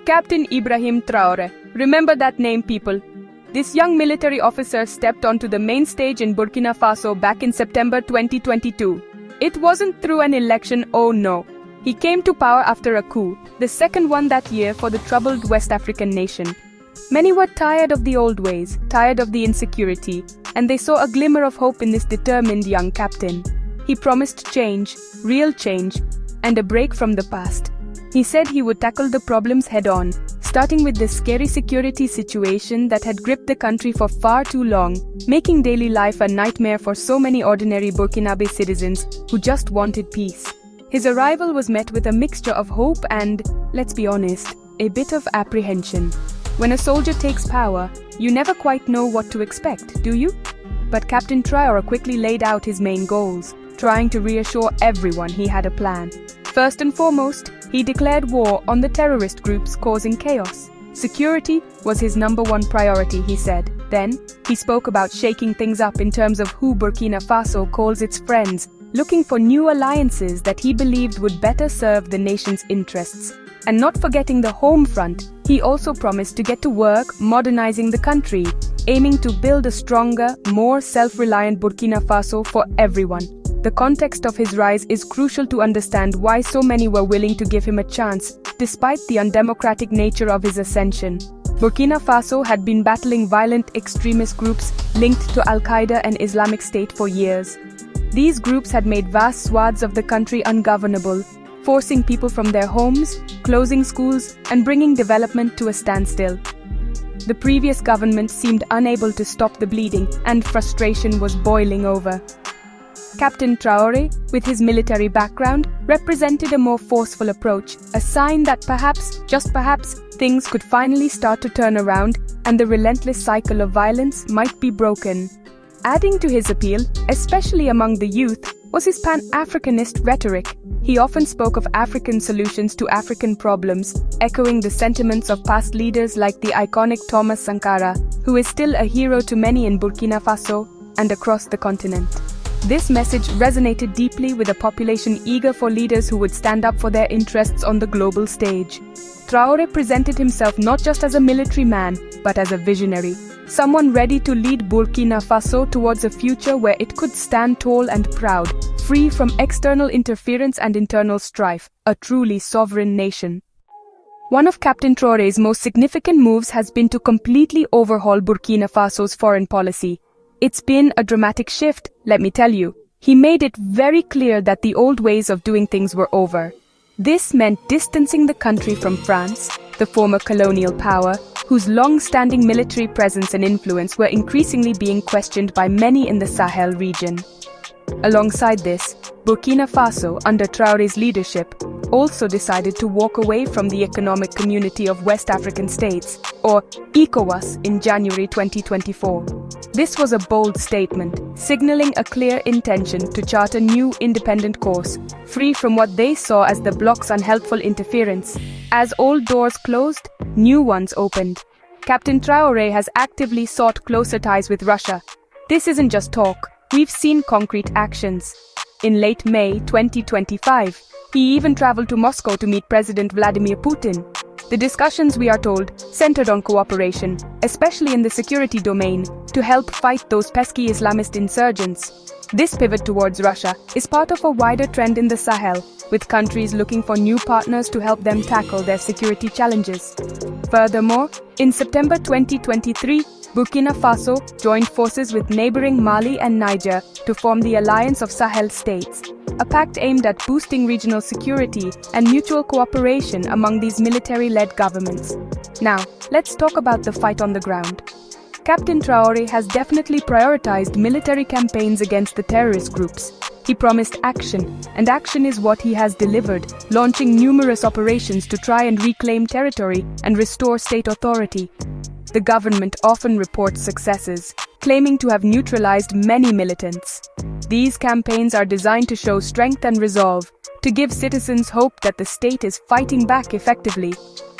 Captain Ibrahim Traoré. Remember that name, people. This young military officer stepped onto the main stage in Burkina Faso back in September 2022. It wasn't through an election, oh no. He came to power after a coup, the second one that year for the troubled West African nation. Many were tired of the old ways, tired of the insecurity, and they saw a glimmer of hope in this determined young captain. He promised change, real change, and a break from the past. He said he would tackle the problems head-on, starting with the scary security situation that had gripped the country for far too long, making daily life a nightmare for so many ordinary Burkinabé citizens who just wanted peace. His arrival was met with a mixture of hope and, let's be honest, a bit of apprehension. When a soldier takes power, you never quite know what to expect, do you? But Captain Traore quickly laid out his main goals, trying to reassure everyone he had a plan. First and foremost, he declared war on the terrorist groups causing chaos. Security was his #1 priority, he said. Then, he spoke about shaking things up in terms of who Burkina Faso calls its friends, looking for new alliances that he believed would better serve the nation's interests. And not forgetting the home front, he also promised to get to work modernizing the country, aiming to build a stronger, more self-reliant Burkina Faso for everyone. The context of his rise is crucial to understand why so many were willing to give him a chance, despite the undemocratic nature of his ascension. Burkina Faso had been battling violent extremist groups linked to Al-Qaeda and Islamic State for years. These groups had made vast swaths of the country ungovernable, forcing people from their homes, closing schools, and bringing development to a standstill. The previous government seemed unable to stop the bleeding, and frustration was boiling over. Captain Traoré, with his military background, represented a more forceful approach, a sign that perhaps, just perhaps, things could finally start to turn around and the relentless cycle of violence might be broken. Adding to his appeal, especially among the youth, was his Pan-Africanist rhetoric. He often spoke of African solutions to African problems, echoing the sentiments of past leaders like the iconic Thomas Sankara, who is still a hero to many in Burkina Faso and across the continent. This message resonated deeply with a population eager for leaders who would stand up for their interests on the global stage. Traoré presented himself not just as a military man, but as a visionary, someone ready to lead Burkina Faso towards a future where it could stand tall and proud, free from external interference and internal strife, a truly sovereign nation. One of Captain Traoré's most significant moves has been to completely overhaul Burkina Faso's foreign policy. It's been a dramatic shift, let me tell you. He made it very clear that the old ways of doing things were over. This meant distancing the country from France, the former colonial power, whose long-standing military presence and influence were increasingly being questioned by many in the Sahel region. Alongside this, Burkina Faso, under Traoré's leadership, also decided to walk away from the Economic Community of West African States, or ECOWAS, in January 2024. This was a bold statement, signaling a clear intention to chart a new independent course, free from what they saw as the bloc's unhelpful interference. As old doors closed, new ones opened. Captain Traoré has actively sought closer ties with Russia. This isn't just talk, we've seen concrete actions. In late May 2025, he even traveled to Moscow to meet President Vladimir Putin. The discussions, we are told, centered on cooperation, especially in the security domain, to help fight those pesky Islamist insurgents. This pivot towards Russia is part of a wider trend in the Sahel, with countries looking for new partners to help them tackle their security challenges. Furthermore, in September 2023, Burkina Faso joined forces with neighboring Mali and Niger to form the Alliance of Sahel States, a pact aimed at boosting regional security and mutual cooperation among these military-led governments. Now, let's talk about the fight on the ground. Captain Traoré has definitely prioritized military campaigns against the terrorist groups. He promised action, and action is what he has delivered, launching numerous operations to try and reclaim territory and restore state authority. The government often reports successes, claiming to have neutralized many militants. These campaigns are designed to show strength and resolve, to give citizens hope that the state is fighting back effectively.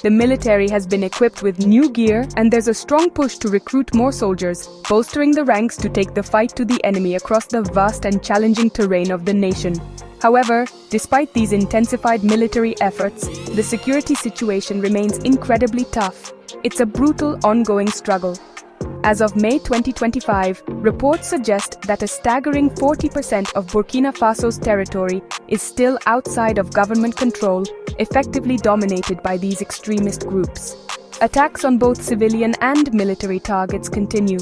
the military has been equipped with new gear and there's a strong push to recruit more soldiers, bolstering the ranks to take the fight to the enemy across the vast and challenging terrain of the nation. However, despite these intensified military efforts, the security situation remains incredibly tough. It's a brutal, ongoing struggle. As of May 2025, reports suggest that a staggering 40% of Burkina Faso's territory is still outside of government control, effectively dominated by these extremist groups. Attacks on both civilian and military targets continue,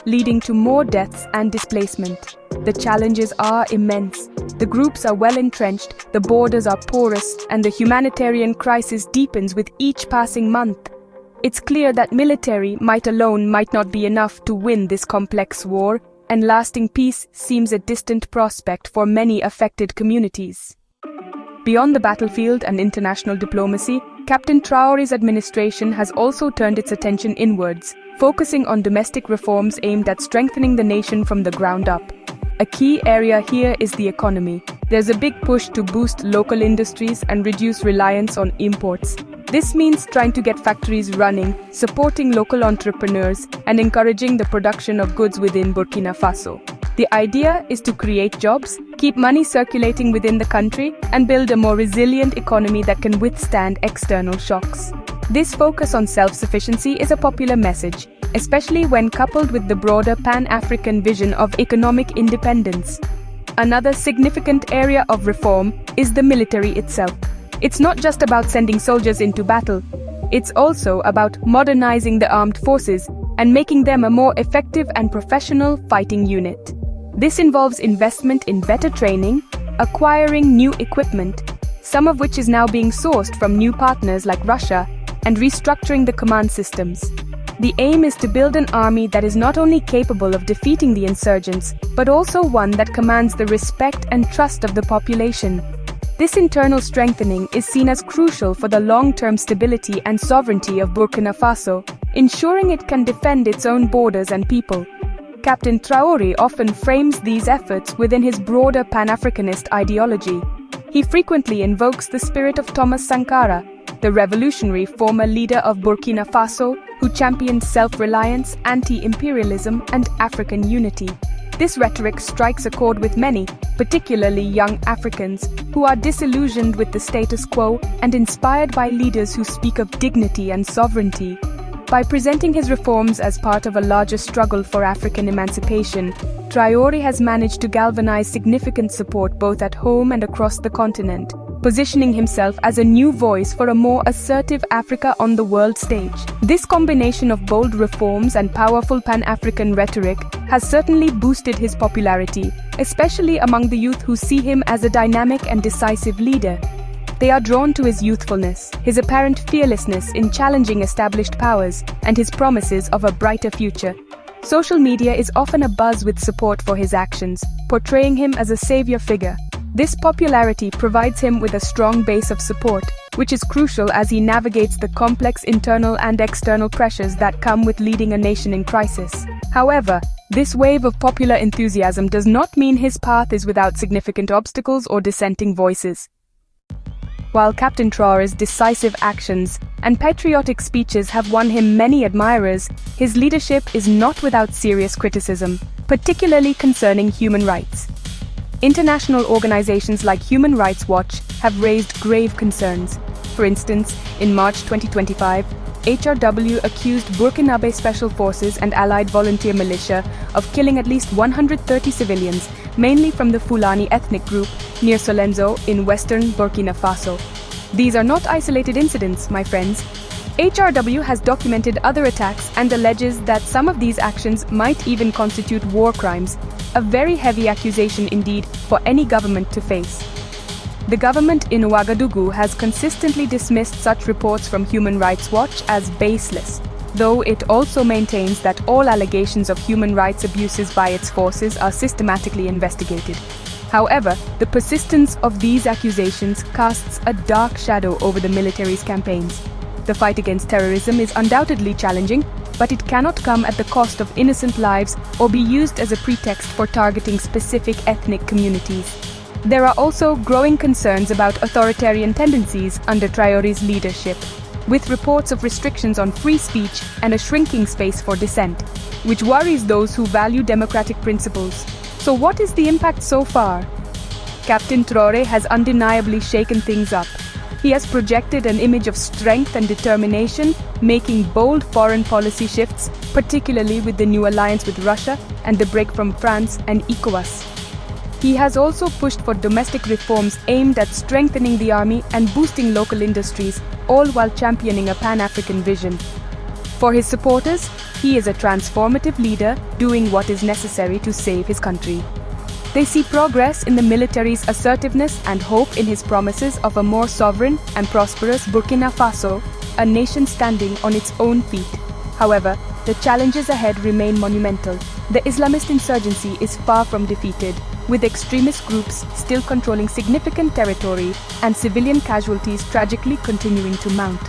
leading to more deaths and displacement. The challenges are immense. The groups are well entrenched, the borders are porous, and the humanitarian crisis deepens with each passing month. It's clear that military might alone might not be enough to win this complex war, and lasting peace seems a distant prospect for many affected communities. Beyond the battlefield and international diplomacy, Captain Traoré's administration has also turned its attention inwards, focusing on domestic reforms aimed at strengthening the nation from the ground up. A key area here is the economy. There's a big push to boost local industries and reduce reliance on imports. This means trying to get factories running, supporting local entrepreneurs, and encouraging the production of goods within Burkina Faso. The idea is to create jobs, keep money circulating within the country, and build a more resilient economy that can withstand external shocks. This focus on self-sufficiency is a popular message, especially when coupled with the broader Pan-African vision of economic independence. Another significant area of reform is the military itself. It's not just about sending soldiers into battle, it's also about modernizing the armed forces and making them a more effective and professional fighting unit. This involves investment in better training, acquiring new equipment, some of which is now being sourced from new partners like Russia, and restructuring the command systems. The aim is to build an army that is not only capable of defeating the insurgents, but also one that commands the respect and trust of the population. This internal strengthening is seen as crucial for the long-term stability and sovereignty of Burkina Faso, ensuring it can defend its own borders and people. Captain Traoré often frames these efforts within his broader Pan-Africanist ideology. He frequently invokes the spirit of Thomas Sankara, the revolutionary former leader of Burkina Faso, who championed self-reliance, anti-imperialism, and African unity. This rhetoric strikes a chord with many, particularly young Africans, who are disillusioned with the status quo and inspired by leaders who speak of dignity and sovereignty. By presenting his reforms as part of a larger struggle for African emancipation, Traoré has managed to galvanize significant support both at home and across the continent, positioning himself as a new voice for a more assertive Africa on the world stage. This combination of bold reforms and powerful Pan-African rhetoric has certainly boosted his popularity, especially among the youth who see him as a dynamic and decisive leader. They are drawn to his youthfulness, his apparent fearlessness in challenging established powers, and his promises of a brighter future. Social media is often abuzz with support for his actions, portraying him as a savior figure. This popularity provides him with a strong base of support, which is crucial as he navigates the complex internal and external pressures that come with leading a nation in crisis. However, this wave of popular enthusiasm does not mean his path is without significant obstacles or dissenting voices. While Captain Traoré's decisive actions and patriotic speeches have won him many admirers, his leadership is not without serious criticism, particularly concerning human rights. International organizations like Human Rights Watch have raised grave concerns. For instance, in March 2025, HRW accused Burkinabé Special Forces and allied volunteer militia of killing at least 130 civilians, mainly from the Fulani ethnic group near Solenzo in western Burkina Faso. These are not isolated incidents, my friends. HRW has documented other attacks and alleges that some of these actions might even constitute war crimes, a very heavy accusation indeed for any government to face. The government in Ouagadougou has consistently dismissed such reports from Human Rights Watch as baseless, though it also maintains that all allegations of human rights abuses by its forces are systematically investigated. However, the persistence of these accusations casts a dark shadow over the military's campaigns. The fight against terrorism is undoubtedly challenging, but it cannot come at the cost of innocent lives or be used as a pretext for targeting specific ethnic communities. There are also growing concerns about authoritarian tendencies under Traoré's leadership. with reports of restrictions on free speech and a shrinking space for dissent, which worries those who value democratic principles. So what is the impact so far? Captain Traore has undeniably shaken things up. He has projected an image of strength and determination, making bold foreign policy shifts, particularly with the new alliance with Russia and the break from France and ECOWAS. He has also pushed for domestic reforms aimed at strengthening the army and boosting local industries, all while championing a Pan-African vision. For his supporters, he is a transformative leader doing what is necessary to save his country. They see progress in the military's assertiveness and hope in his promises of a more sovereign and prosperous Burkina Faso, a nation standing on its own feet. However, the challenges ahead remain monumental. The Islamist insurgency is far from defeated, with extremist groups still controlling significant territory and civilian casualties tragically continuing to mount.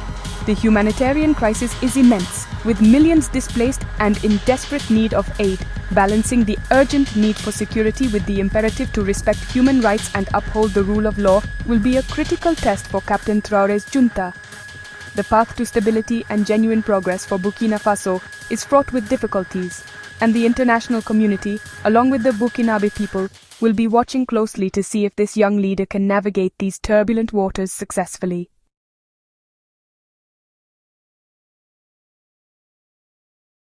The humanitarian crisis is immense, with millions displaced and in desperate need of aid. Balancing the urgent need for security with the imperative to respect human rights and uphold the rule of law will be a critical test for Captain Traoré's junta. The path to stability and genuine progress for Burkina Faso is fraught with difficulties, and the international community, along with the Burkinabé people, will be watching closely to see if this young leader can navigate these turbulent waters successfully.